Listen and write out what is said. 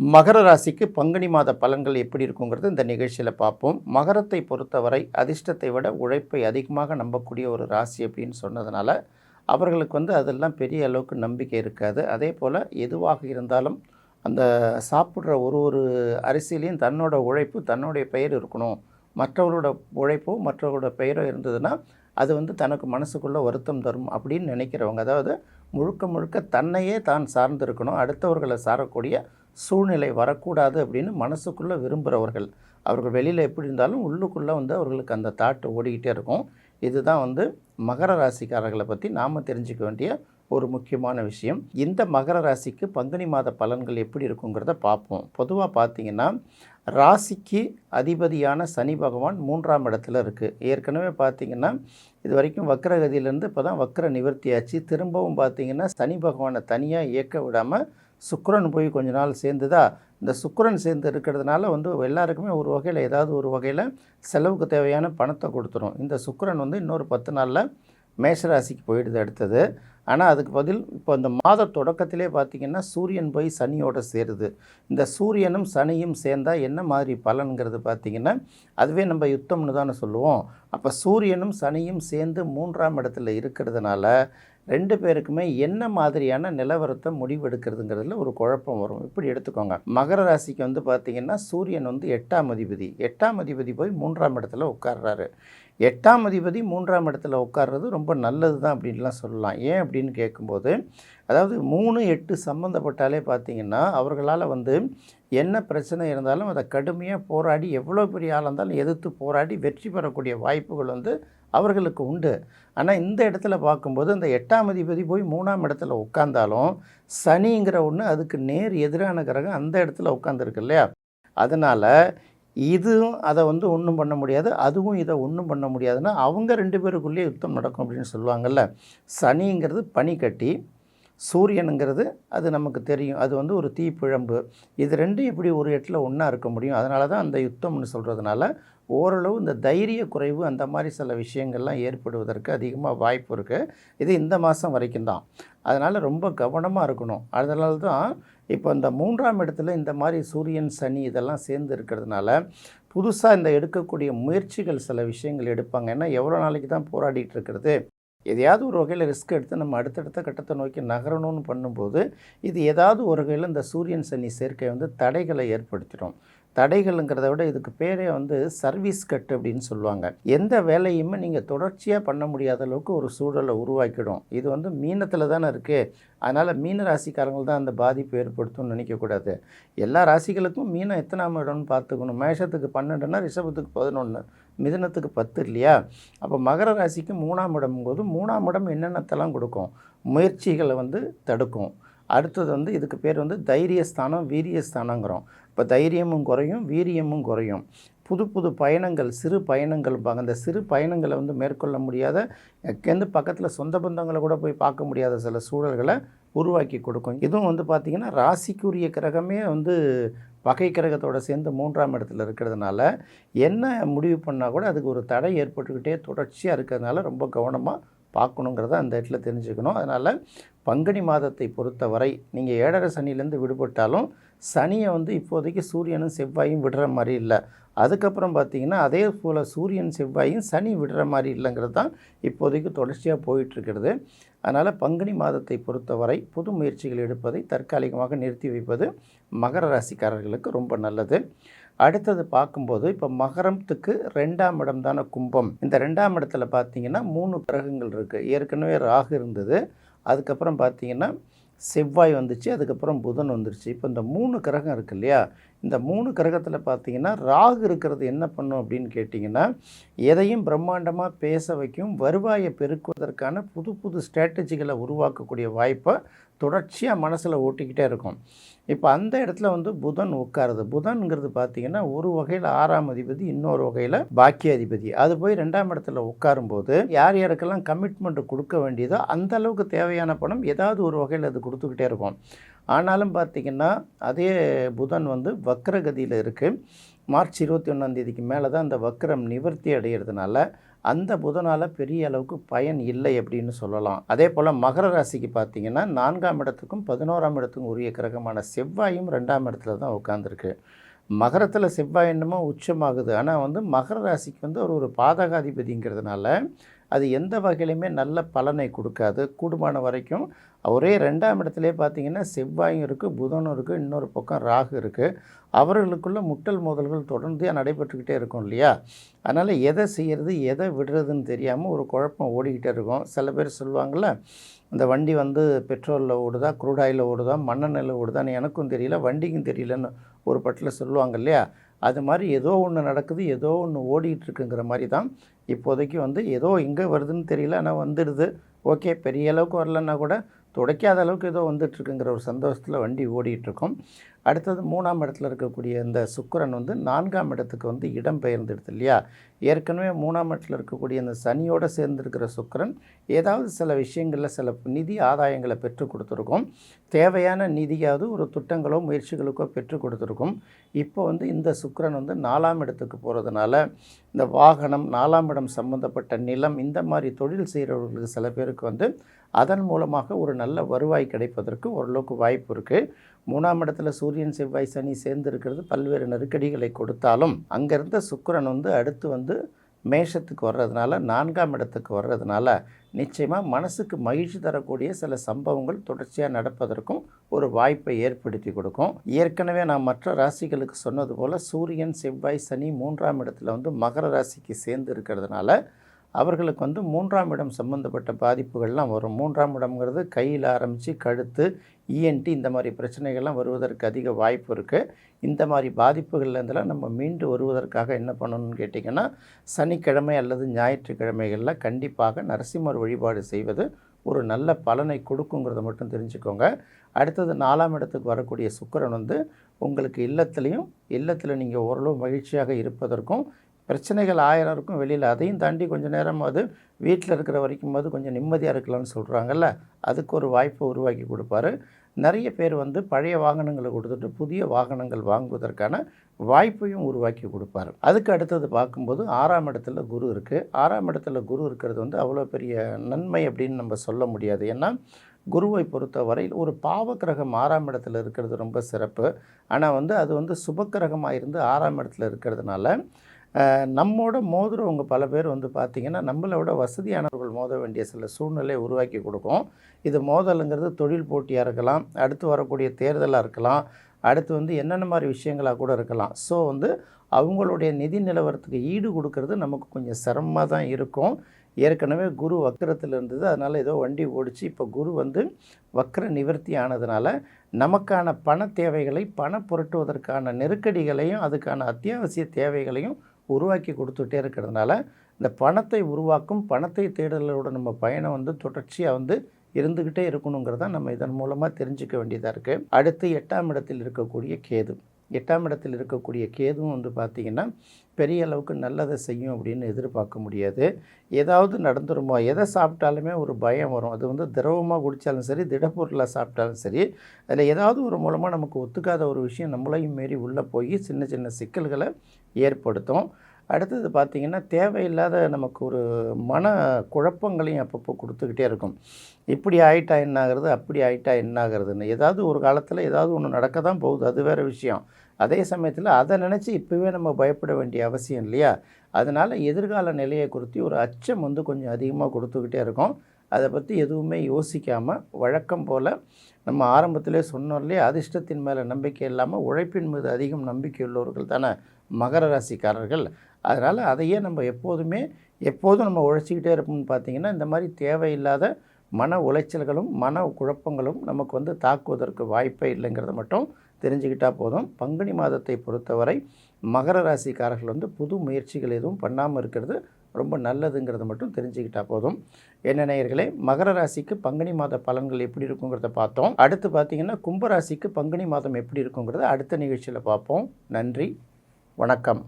மகர ராசிக்கு பங்குனி மாத பலன்கள் எப்படி இருக்குங்கிறது இந்த நிகழ்ச்சியில் பார்ப்போம். மகரத்தை பொறுத்தவரை அதிர்ஷ்டத்தை விட உழைப்பை அதிகமாக நம்பக்கூடிய ஒரு ராசி அப்படின்னு சொன்னதுனால, அவர்களுக்கு அதெல்லாம் பெரிய அளவுக்கு நம்பிக்கை இருக்காது. அதே போல் எதுவாக இருந்தாலும் அந்த சாப்பிட்ற ஒரு ஒரு அரிசியிலையும் தன்னோட உழைப்பு, தன்னுடைய பெயர் இருக்கணும். மற்றவரோட உழைப்போ, மற்றவரோட பெயரோ இருந்ததுன்னா, அது தனக்கு மனசுக்குள்ளே வருத்தம் தரும் அப்படின்னு நினைக்கிறவங்க. அதாவது முழுக்க முழுக்க தன்னையே தான் சார்ந்து இருக்கணும். அடுத்தவர்களை சாரக்கூடிய சூழ்நிலை வரக்கூடாது அப்படின்னு மனசுக்குள்ளே விரும்புகிறவர்கள். அவர்கள் வெளியில் எப்படி இருந்தாலும் உள்ளுக்குள்ளே அவர்களுக்கு அந்த தாட் ஓடிக்கிட்டே இருக்கும். இதுதான் மகர ராசிக்காரர்களை பற்றி நாம் தெரிஞ்சுக்க வேண்டிய ஒரு முக்கியமான விஷயம். இந்த மகர ராசிக்கு பங்குனி மாத பலன்கள் எப்படி இருக்குங்கிறத பார்ப்போம். பொதுவாக பார்த்திங்கன்னா, ராசிக்கு அதிபதியான சனி பகவான் 3ஆம் இடத்துல இருக்குது. ஏற்கனவே பார்த்திங்கன்னா, இது வரைக்கும் வக்ரகதியிலேருந்து இப்போ தான் வக்ர நிவர்த்தியாச்சு. திரும்பவும் பார்த்திங்கன்னா சனி பகவானை தனியாக இயக்க விடாமல் சுக்கிரன் போய் கொஞ்ச நாள் சேர்ந்துதா, இந்த சுக்கிரன் சேர்ந்து இருக்கிறதுனால எல்லாருக்குமே ஒரு வகையில் ஏதாவது ஒரு வகையில் செலவுக்கு தேவையான பணத்தை கொடுத்துரும். இந்த சுக்கிரன் இன்னொரு 10 நாளில் மேஷராசிக்கு போயிடுது அடுத்தது. ஆனால் அதுக்கு பதில் இப்போ இந்த மாத தொடக்கத்திலே பார்த்திங்கன்னா சூரியன் போய் சனியோடு சேருது. இந்த சூரியனும் சனியும் சேர்ந்தால் என்ன மாதிரி பலன்கிறது பார்த்திங்கன்னா, அதுவே நம்ம யுத்தம்னு தானே சொல்லுவோம். அப்போ சூரியனும் சனியும் சேர்ந்து 3ஆம் இடத்துல இருக்கிறதுனால 2 பேருக்குமே என்ன மாதிரியான நிலவரத்தை முடிவெடுக்கிறதுங்கிறதுல ஒரு குழப்பம் வரும். இப்படி எடுத்துக்கோங்க. மகர ராசிக்கு பார்த்திங்கன்னா சூரியன் 8ஆம் அதிபதி. 8ஆம் அதிபதி போய் 3ஆம் இடத்துல உட்கார்றாரு. 8ஆம் அதிபதி 3ஆம் இடத்துல உட்கார்றது ரொம்ப நல்லது தான் அப்படின்லாம் சொல்லலாம். ஏன் அப்படின்னு கேட்கும்போது, அதாவது 3, 8 சம்மந்தப்பட்டாலே பார்த்திங்கன்னா அவர்களால் என்ன பிரச்சனை இருந்தாலும் அதை கடுமையாக போராடி, எவ்வளோ பெரிய ஆளாக இருந்தாலும் எதிர்த்து போராடி வெற்றி பெறக்கூடிய வாய்ப்புகள் அவர்களுக்கு உண்டு. ஆனால் இந்த இடத்துல பார்க்கும்போது இந்த 8ஆம் அதிபதி போய் 3ஆம் இடத்துல உட்கார்ந்தாலும் சனிங்கிற ஒன்று அதுக்கு நேர் எதிரான கிரகம் அந்த இடத்துல உட்காந்துருக்கு இல்லையா? அதனால் இதுவும் அதை ஒன்றும் பண்ண முடியாது, அதுவும் இதை ஒன்றும் பண்ண முடியாதுன்னா அவங்க 2 பேருக்குள்ளேயே யுத்தம் நடக்கும் அப்படின்னு சொல்லுவாங்கள்ல. சனிங்கிறது பனிக்கட்டி, சூரியனுங்கிறது அது நமக்கு தெரியும், அது ஒரு தீப்பிழம்பு. இது 2 எப்படி ஒரு இடத்துல ஒன்றா இருக்க முடியும்? அதனால தான் அந்த யுத்தம்னு சொல்கிறதுனால ஓரளவு இந்த தைரிய குறைவு அந்த மாதிரி சில விஷயங்கள்லாம் ஏற்படுவதற்கு அதிகமாக வாய்ப்பு இருக்குது. இது இந்த மாதம் வரைக்கும் தான். அதனால் ரொம்ப கவனமாக இருக்கணும். அதனால தான் இப்போ இந்த 3ஆம் இடத்துல இந்த மாதிரி சூரியன் சனி இதெல்லாம் சேர்ந்து இருக்கிறதுனால புதுசாக இந்த எடுக்கக்கூடிய முயற்சிகள் சில விஷயங்கள் எடுப்பாங்க. ஏன்னா எவ்வளோ நாளைக்கு தான் போராடிட்டு இருக்கிறது? எதையாவது ஒரு வகையில் ரிஸ்க் எடுத்து நம்ம அடுத்தடுத்த கட்டத்தை நோக்கி நகரணும்னு பண்ணும்போது இது ஏதாவது ஒரு வகையில் இந்த சூரியன் சனி சேர்க்கை தடைகளை ஏற்படுத்திடும். தடைகள்ங்கிறத விட இதுக்கு பேரே சர்வீஸ் கட் அப்படின்னு சொல்லுவாங்க. எந்த வேலையுமே நீங்கள் தொடர்ச்சியாக பண்ண முடியாத அளவுக்கு ஒரு சூழலை உருவாக்கிடும். இது மீனத்தில் தானே இருக்குது. அதனால் மீன ராசிக்காரங்கள் தான் அந்த பாதிப்பு ஏற்படுத்தும்னு நினைக்கக்கூடாது. எல்லா ராசிகளுக்கும் மீனம் எத்தனாம் இடம்னு பார்த்துக்கணும். மேஷத்துக்கு 12ன்னா ரிஷபத்துக்கு 11, மிதுனத்துக்கு 10 இல்லையா? அப்போ மகர ராசிக்கு 3ஆம் இடம்ங்கும்போது 3ஆம் இடம் என்னென்னத்தெல்லாம் கொடுக்கும்? முயற்சிகளை தடுக்கும். அடுத்தது இதுக்கு பேர் தைரியஸ்தானம், வீரியஸ்தானங்கிறோம். இப்போ தைரியமும் குறையும், வீரியமும் குறையும். புது புது பயணங்கள், சிறு பயணங்கள்பாங்க. அந்த சிறு பயணங்களை மேற்கொள்ள முடியாத, எங்கேருந்து பக்கத்தில் சொந்த பந்தங்களை கூட போய் பார்க்க முடியாத சில சூழல்களை உருவாக்கி கொடுக்கும். இதுவும் பார்த்திங்கன்னா ராசிக்குரிய கிரகமே பகை கிரகத்தோடு சேர்ந்து 3ஆம் இடத்துல இருக்கிறதுனால என்ன முடிவு பண்ணால் கூட அதுக்கு ஒரு தடை ஏற்பட்டுக்கிட்டே தொடர்ச்சியாக இருக்கிறதுனால ரொம்ப கவனமாக பார்க்கணுங்கிறத அந்த இடத்துல தெரிஞ்சுக்கணும். அதனால் பங்குனி மாதத்தை பொறுத்தவரை நீங்கள் 7.5 சனியிலேருந்து விடுபட்டாலும் சனியை இப்போதைக்கு சூரியனும் செவ்வாயும் விடுற மாதிரி இல்லை. அதுக்கப்புறம் பார்த்திங்கன்னா அதே போல் சூரியன் செவ்வாயும் சனி விடுற மாதிரி இல்லைங்கிறது தான் இப்போதைக்கு தொடர்ச்சியாக போயிட்டுருக்கிறது. அதனால் பங்குனி மாதத்தை பொறுத்தவரை புது முயற்சிகள் எடுப்பதை தற்காலிகமாக நிறுத்தி வைப்பது மகர ராசிக்காரர்களுக்கு ரொம்ப நல்லது. அடுத்தது பார்க்கும்போது இப்போ மகரத்துக்கு 2ஆம் இடம் தானே கும்பம். இந்த 2ஆம் இடத்துல பார்த்திங்கன்னா 3 கிரகங்கள் இருக்குது. ஏற்கனவே ராகு இருந்தது, அதுக்கப்புறம் பார்த்திங்கன்னா செவ்வாய் வந்துச்சு, அதுக்கப்புறம் புதன் வந்துருச்சு. இப்போ இந்த 3 கிரகம் இருக்குது இல்லையா? இந்த 3 கிரகத்தில் பார்த்திங்கன்னா ராகு இருக்கிறது என்ன பண்ணும் அப்படின்னு கேட்டிங்கன்னா, எதையும் பிரம்மாண்டமாக பேச வைக்கும், வருவாயை பெருக்குவதற்கான புது புது ஸ்ட்ராட்டஜிகளை உருவாக்கக்கூடிய வாய்ப்பை தொடர்ச்சியாக மனசில் ஓட்டிக்கிட்டே இருக்கும். இப்போ அந்த இடத்துல புதன் உட்காருது. புதன்கிறது பார்த்திங்கன்னா ஒரு வகையில் 6ஆம் அதிபதி, இன்னொரு வகையில் பாக்கிய அதிபதி. அது போய் 2ஆம் இடத்துல உட்காரும்போது யார் யாருக்கெல்லாம் கமிட்மெண்ட் கொடுக்க வேண்டியதோ அந்த அளவுக்கு தேவையான பணம் ஏதாவது ஒரு வகையில் அது கொடுத்துக்கிட்டே இருக்கும். ஆனாலும் பார்த்திங்கன்னா அதே புதன் வக்ரகதியில் இருக்குது. மார்ச் 21ஆம் தேதிக்கு மேலே தான் அந்த வக்ரம் நிவர்த்தி அடைகிறதுனால அந்த புதனால் பெரிய அளவுக்கு பயன் இல்லை அப்படின்னு சொல்லலாம். அதே போல் மகர ராசிக்கு பார்த்திங்கன்னா 4ஆம் இடத்துக்கும் 11ஆம் இடத்துக்கும் உரிய கிரகமான செவ்வாயும் 2ஆம் இடத்துல தான் உட்காந்துருக்கு. மகரத்தில் செவ்வாய் என்னமோ உச்சமாகுது. ஆனால் வந்து மகர ராசிக்கு வந்து ஒரு பாதகாதிபதிங்கிறதுனால அது எந்த வகையிலுமே நல்ல பலனை கொடுக்காது. கூடுமான வரைக்கும் ஒரே 2ஆம் இடத்துலேயே பார்த்திங்கன்னா செவ்வாயும் இருக்குது, புதனும் இருக்குது, இன்னொரு பக்கம் ராகு இருக்குது. அவர்களுக்குள்ள முட்டல் மோதல்கள் தொடர்ந்து நடைபெற்றுக்கிட்டே இருக்கும் இல்லையா? அதனால் எதை செய்கிறது எதை விடுறதுன்னு தெரியாமல் ஒரு குழப்பம் ஓடிக்கிட்டே இருக்கும். சில பேர் சொல்லுவாங்கள்ல, இந்த வண்டி வந்து பெட்ரோலில் ஓடுதா, க்ரூட் ஆயிலில் ஓடுதா, மண்ணெண்ணெயில் ஓடுதான்னு எனக்கும் தெரியல, வண்டிக்கும் தெரியலன்னு ஒரு பட்டில் சொல்லுவாங்க இல்லையா? அது மாதிரி ஏதோ ஒன்று நடக்குது, ஏதோ ஒன்று ஓடிட்டுருக்குங்கிற மாதிரி தான் இப்போதைக்கு வந்து ஏதோ எங்கே வருதுன்னு தெரியல, ஆனால் வந்துடுது. ஓகே, பெரிய அளவுக்கு வரலன்னா கூட துடைக்காத அளவுக்கு ஏதோ வந்துட்டுருக்குங்கிற ஒரு சந்தோஷத்தில் வண்டி ஓடிட்டுருக்கோம். அடுத்தது 3ஆம் இடத்துல இருக்கக்கூடிய இந்த சுக்கிரன் வந்து 4ஆம் இடத்துக்கு வந்து இடம் பெயர்ந்துடுது இல்லையா? ஏற்கனவே 3ஆம் இடத்துல இருக்கக்கூடிய இந்த சனியோடு சேர்ந்துருக்கிற சுக்கிரன் ஏதாவது சில விஷயங்களில் சில நிதி ஆதாயங்களை பெற்றுக் கொடுத்துருக்கும். தேவையான நிதியாவது ஒரு திட்டங்களோ முயற்சிகளுக்கோ பெற்றுக் கொடுத்துருக்கும். இப்போ வந்து இந்த சுக்கிரன் வந்து 4ஆம் இடத்துக்கு போகிறதுனால இந்த வாகனம், 4ஆம் இடம் சம்மந்தப்பட்ட நிலம், இந்த மாதிரி தொழில் செய்கிறவர்களுக்கு சில பேருக்கு வந்து அதன் மூலமாக ஒரு நல்ல வருவாய் கிடைப்பதற்கு ஓரளவுக்கு வாய்ப்பு இருக்குது. 3ஆம் இடத்துல சூரியன், செவ்வாய், சனி சேர்ந்து இருக்கிறது பல்வேறு நெருக்கடிகளை கொடுத்தாலும் அங்கேருந்த சுக்கிரன் வந்து அடுத்து வந்து மேஷத்துக்கு வர்றதுனால, 4ஆம் இடத்துக்கு வர்றதுனால நிச்சயமாக மனசுக்கு மகிழ்ச்சி தரக்கூடிய சில சம்பவங்கள் தொடர்ச்சியாக நடப்பதற்கும் ஒரு வாய்ப்பை ஏற்படுத்தி கொடுக்கும். ஏற்கனவே நான் மற்ற ராசிகளுக்கு சொன்னது போல் சூரியன், செவ்வாய், சனி 3ஆம் இடத்துல வந்து மகர ராசிக்கு சேர்ந்து இருக்கிறதுனால அவர்களுக்கு வந்து 3ஆம் இடம் சம்மந்தப்பட்ட பாதிப்புகள்லாம் வரும். 3ஆம் இடம்ங்கிறது கையில் ஆரம்பித்து கழுத்து, இஎன்டி இந்த மாதிரி பிரச்சனைகள்லாம் வருவதற்கு அதிக வாய்ப்பு இருக்குது. இந்த மாதிரி பாதிப்புகள்லேருந்துலாம் நம்ம மீண்டு வருவதற்காக என்ன பண்ணணும்னு கேட்டிங்கன்னா, சனிக்கிழமை அல்லது ஞாயிற்றுக்கிழமைகளில் கண்டிப்பாக நரசிம்மர் வழிபாடு செய்வது ஒரு நல்ல பலனை கொடுக்குங்கிறத மட்டும் தெரிஞ்சுக்கோங்க. அடுத்தது 4ஆம் இடத்துக்கு வரக்கூடிய சுக்கிரன் வந்து உங்களுக்கு இல்லத்தில் நீங்கள் ஓரளவு மகிழ்ச்சியாக இருப்பதற்கும், பிரச்சனைகள் 1000 இருக்கும் வெளியில், அதையும் தாண்டி கொஞ்சம் நேரமாவது வீட்டில் இருக்கிற வரைக்குமாவது கொஞ்சம் நிம்மதியாக இருக்கலாம்னு சொல்கிறாங்கல்ல, அதுக்கு ஒரு வாய்ப்பை உருவாக்கி கொடுப்பாரு. நிறைய பேர் வந்து பழைய வாகனங்களை கொடுத்துட்டு புதிய வாகனங்கள் வாங்குவதற்கான வாய்ப்பையும் உருவாக்கி கொடுப்பார். அதுக்கு அடுத்தது பார்க்கும்போது 6ஆம் இடத்துல குரு இருக்குது. 6ஆம் இடத்துல குரு இருக்கிறது வந்து அவ்வளோ பெரிய நன்மை அப்படின்னு நம்ம சொல்ல முடியாது. ஏன்னா குருவை பொறுத்தவரையில் ஒரு பாவக்கிரகம் 6ஆம் இடத்துல இருக்கிறது ரொம்ப சிறப்பு. ஆனால் வந்து அது வந்து சுபக்கிரகமாக இருந்து 6ஆம் இடத்துல இருக்கிறதுனால நம்மோட மோதுறவங்க பல பேர் வந்து பார்த்திங்கன்னா நம்மளை விட வசதியானவர்கள் மோத வேண்டிய சில சூழ்நிலையை உருவாக்கி கொடுக்கும். இது மோதலுங்கிறது தொழில் போட்டியாக இருக்கலாம், அடுத்து வரக்கூடிய தேர்தலாக இருக்கலாம், அடுத்து வந்து என்னென்ன மாதிரி விஷயங்களாக கூட இருக்கலாம். ஸோ வந்து அவங்களுடைய நிதி நிலவரத்துக்கு ஈடு கொடுக்கறது நமக்கு கொஞ்சம் சிரமமாக தான் இருக்கும். ஏற்கனவே குரு வக்கரத்தில் இருந்தது, அதனால் ஏதோ வண்டி ஓடிச்சு. இப்போ குரு வந்து வக்கர நிவர்த்தி ஆனதுனால நமக்கான பண தேவைகளை பணம் புரட்டுவதற்கான நெருக்கடிகளையும் அதுக்கான அத்தியாவசிய தேவைகளையும் உருவாக்கி கொடுத்துட்டே இருக்கிறதுனால இந்த பணத்தை உருவாக்கும் பணத்தை தேடலோட நம்ம பயணம் வந்து தொடர்ச்சியாக வந்து இருந்துக்கிட்டே இருக்கணுங்கிறத நம்ம இதன் மூலமாக தெரிஞ்சுக்க வேண்டியதாக இருக்குது. அடுத்து 8ஆம் இடத்தில் இருக்கக்கூடிய கேது. 8ஆம் இடத்தில் இருக்கக்கூடிய கேதுவும் வந்து பார்த்திங்கன்னா பெரிய அளவுக்கு நல்லதை செய்யும் அப்படின்னு எதிர்பார்க்க முடியாது. ஏதாவது நடந்துருமோ, எதை சாப்பிட்டாலுமே ஒரு பயம் வரும். அது வந்து திரவமாக குடித்தாலும் சரி, திடப்பொருளாக சாப்பிட்டாலும் சரி, அதில் ஏதாவது ஒரு மூலமாக நமக்கு ஒத்துக்காத ஒரு விஷயம் நம்மளையும் மீறி உள்ளே போய் சின்ன சின்ன சிக்கல்களை ஏற்படுத்தும். அடுத்தது பார்த்திங்கன்னா தேவையில்லாத நமக்கு ஒரு மன குழப்பங்களையும் அப்பப்போ கொடுத்துக்கிட்டே இருக்கும். இப்படி ஆகிட்டா என்ன ஆகிறது, அப்படி ஆகிட்டா என்ன ஆகிறதுன்னு. ஏதாவது ஒரு காலத்தில் ஏதாவது ஒன்று நடக்க தான் போகுது, அது வேறு விஷயம். அதே சமயத்தில் அதை நினச்சி இப்போவே நம்ம பயப்பட வேண்டிய அவசியம் இல்லையா? அதனால் எதிர்கால நிலையை குறித்து ஒரு அச்சம் வந்து கொஞ்சம் அதிகமாக கொடுத்துக்கிட்டே இருக்கும். அதை பற்றி எதுவுமே யோசிக்காமல் வழக்கம் போல் நம்ம ஆரம்பத்திலே சொன்னோம் இல்லையா, அதிர்ஷ்டத்தின் மேலே நம்பிக்கை இல்லாமல் உழைப்பின் மீது அதிகம் நம்பிக்கை உள்ளவர்கள் தானே மகர ராசிக்காரர்கள். அதனால் அதையே நம்ம எப்போதும் நம்ம உழைச்சிக்கிட்டே இருப்போம்னு பார்த்திங்கன்னா இந்த மாதிரி தேவையில்லாத மன உளைச்சல்களும் மன குழப்பங்களும் நமக்கு வந்து தாக்குவதற்கு வாய்ப்பே இல்லைங்கிறத மட்டும் தெரிஞ்சுக்கிட்டால் போதும். பங்குனி மாதத்தை பொறுத்தவரை மகர ராசிக்காரர்கள் வந்து புது முயற்சிகள் எதுவும் பண்ணாமல் இருக்கிறது ரொம்ப நல்லதுங்கிறத மட்டும் தெரிஞ்சுக்கிட்டால் போதும். என்ன நேயர்களே, மகர ராசிக்கு பங்குனி மாத பலன்கள் எப்படி இருக்குங்கிறத பார்த்தோம். அடுத்து பார்த்திங்கன்னா கும்பராசிக்கு பங்குனி மாதம் எப்படி இருக்குங்கிறத அடுத்த நிகழ்ச்சியில் பார்ப்போம். நன்றி, வணக்கம்.